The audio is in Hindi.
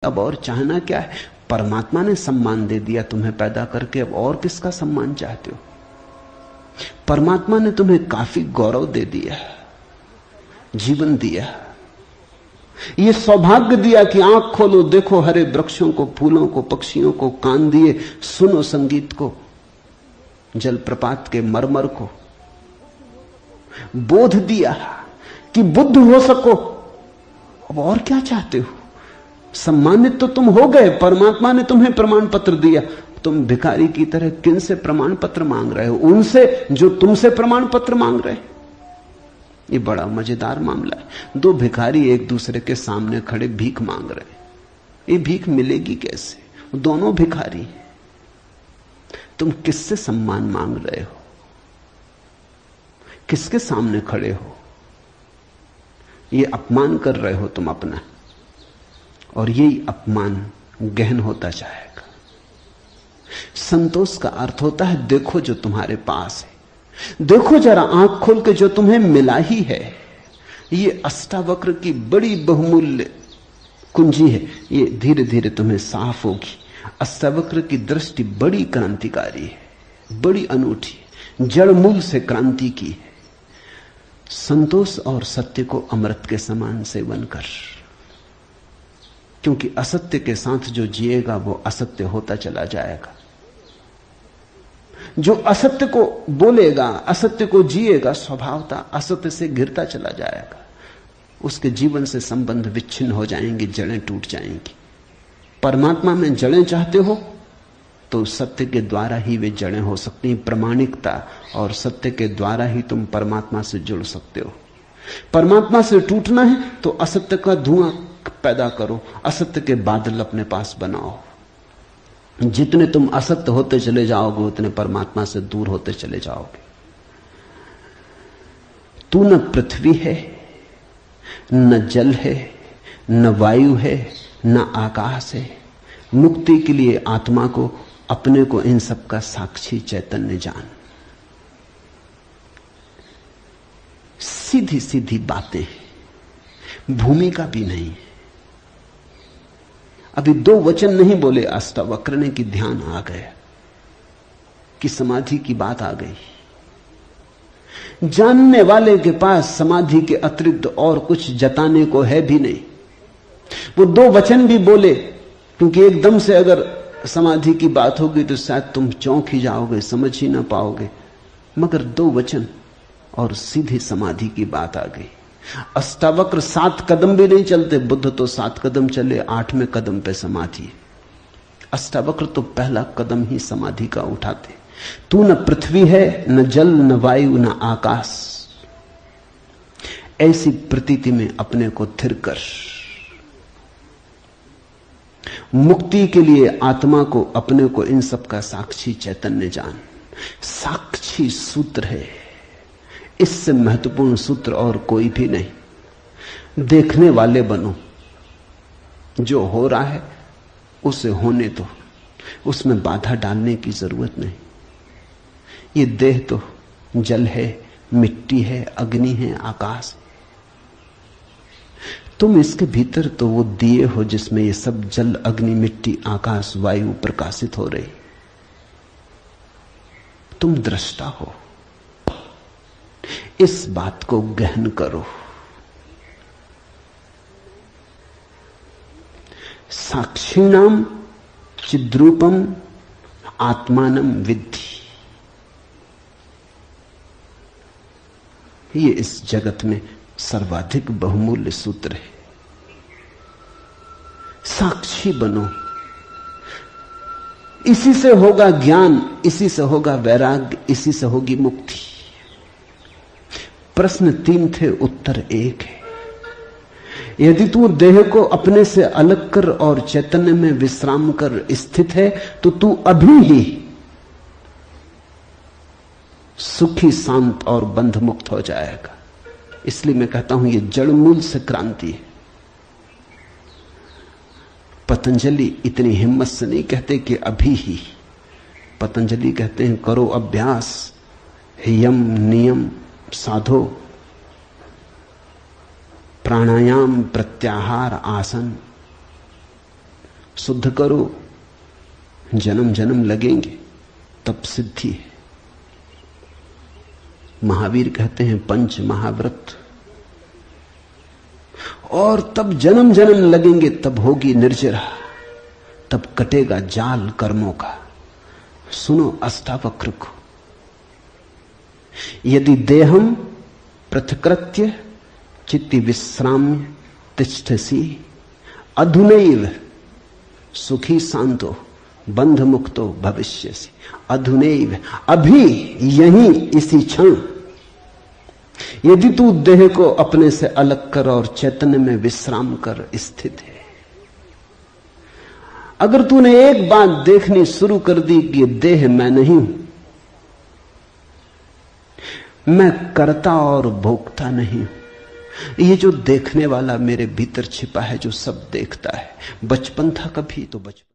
अब और चाहना क्या है? परमात्मा ने सम्मान दे दिया तुम्हें पैदा करके, अब और किसका सम्मान चाहते हो? परमात्मा ने तुम्हें काफी गौरव दे दिया, जीवन दिया, ये सौभाग्य दिया कि आंख खोलो, देखो हरे वृक्षों को, फूलों को, पक्षियों को, कान दिए, सुनो संगीत को, जलप्रपात के मरमर को, बोध दिया कि बुद्ध हो सको। अब और क्या चाहते हो? सम्मानित तो तुम हो गए, परमात्मा ने तुम्हें प्रमाण पत्र दिया, तुम भिखारी की तरह किन से प्रमाण पत्र मांग रहे हो? उनसे जो तुमसे प्रमाण पत्र मांग रहे। ये बड़ा मजेदार मामला है। दो भिखारी एक दूसरे के सामने खड़े भीख मांग रहे, ये भीख मिलेगी कैसे? दोनों भिखारी। तुम किससे सम्मान मांग रहे हो? किसके सामने खड़े हो? ये अपमान कर रहे हो तुम अपना, और यही अपमान गहन होता जाएगा। संतोष का अर्थ होता है देखो जो तुम्हारे पास है, देखो जरा आंख खोल के जो तुम्हें मिला ही है। ये अष्टावक्र की बड़ी बहुमूल्य कुंजी है, ये धीरे धीरे तुम्हें साफ होगी। अष्टावक्र की दृष्टि बड़ी क्रांतिकारी है, बड़ी अनूठी, जड़ मूल से क्रांति की है। संतोष और सत्य को अमृत के समान सेवन कर, क्योंकि असत्य के साथ जो जिएगा वो असत्य होता चला जाएगा। जो असत्य को बोलेगा, असत्य को जिएगा, स्वभावता असत्य से घिरता चला जाएगा। उसके जीवन से संबंध विच्छिन्न हो जाएंगे, जड़ें टूट जाएंगी। परमात्मा में जड़ें चाहते हो तो सत्य के द्वारा ही वे जड़ें हो सकती हैं। प्रामाणिकता और सत्य के द्वारा ही तुम परमात्मा से जुड़ सकते हो। परमात्मा से टूटना है तो असत्य का धुआं पैदा करो, असत्य के बादल अपने पास बनाओ। जितने तुम असत्य होते चले जाओगे उतने परमात्मा से दूर होते चले जाओगे। तू न पृथ्वी है, न जल है, न वायु है, न आकाश है। मुक्ति के लिए आत्मा को, अपने को, इन सब का साक्षी चैतन्य जान। सीधी सीधी बातें, भूमिका भी नहीं। अभी दो वचन नहीं बोले अष्टावक्र ने कि ध्यान आ गया, कि समाधि की बात आ गई। जानने वाले के पास समाधि के अतिरिक्त और कुछ जताने को है भी नहीं। वो दो वचन भी बोले, क्योंकि एकदम से अगर समाधि की बात होगी तो शायद तुम चौंक ही जाओगे, समझ ही ना पाओगे। मगर दो वचन और सीधी समाधि की बात आ गई। अष्टावक्र 7 कदम भी नहीं चलते, बुद्ध तो 7 कदम चले, 8वें कदम पे समाधि। अष्टावक्र तो पहला कदम ही समाधि का उठाते। तू न पृथ्वी है, न जल, न वायु, न आकाश। ऐसी प्रतीति में अपने को थिर कर। मुक्ति के लिए आत्मा को, अपने को, इन सब का साक्षी चैतन्य जान। साक्षी सूत्र है, इससे महत्वपूर्ण सूत्र और कोई भी नहीं। देखने वाले बनो, जो हो रहा है उसे होने दो, उसमें बाधा डालने की जरूरत नहीं। ये देह तो जल है, मिट्टी है, अग्नि है, आकाश है। तुम इसके भीतर तो वो दिए हो जिसमें ये सब जल, अग्नि, मिट्टी, आकाश, वायु प्रकाशित हो रही। तुम दृष्टा हो। इस बात को गहन करो। साक्षिणाम चिद्रूपम आत्मानम विद्धि। ये इस जगत में सर्वाधिक बहुमूल्य सूत्र है। साक्षी बनो। इसी से होगा ज्ञान, इसी से होगा वैराग्य, इसी से होगी मुक्ति। प्रश्न 3 थे, उत्तर 1 है। यदि तू देह को अपने से अलग कर और चैतन्य में विश्राम कर स्थित है तो तू अभी ही सुखी, शांत और बंध मुक्त हो जाएगा। इसलिए मैं कहता हूं ये जड़ मूल से क्रांति है। पतंजलि इतनी हिम्मत से नहीं कहते कि अभी ही। पतंजलि कहते हैं करो अभ्यास, यम नियम साधो, प्राणायाम, प्रत्याहार, आसन, शुद्ध करो, जन्म जन्म लगेंगे तब सिद्धि है। महावीर कहते हैं पंच महाव्रत, और तब जन्म जन्म लगेंगे, तब होगी निर्जरा, तब कटेगा जाल कर्मों का। सुनो अष्टावक्र को, यदि देहम पृथकृत्य चित्ति विश्राम्य तिष्ठसि अधुनैव सुखी शांतो बंध मुक्तो भविष्यसि। अधुनैव, अभी यहीं इसी क्षण। यदि तू देह को अपने से अलग कर और चैतन्य में विश्राम कर स्थित है, अगर तूने एक बात देखनी शुरू कर दी कि देह मैं नहीं हूं, मैं करता और भोगता नहीं हूं, ये जो देखने वाला मेरे भीतर छिपा है, जो सब देखता है, बचपन था कभी तो बचपन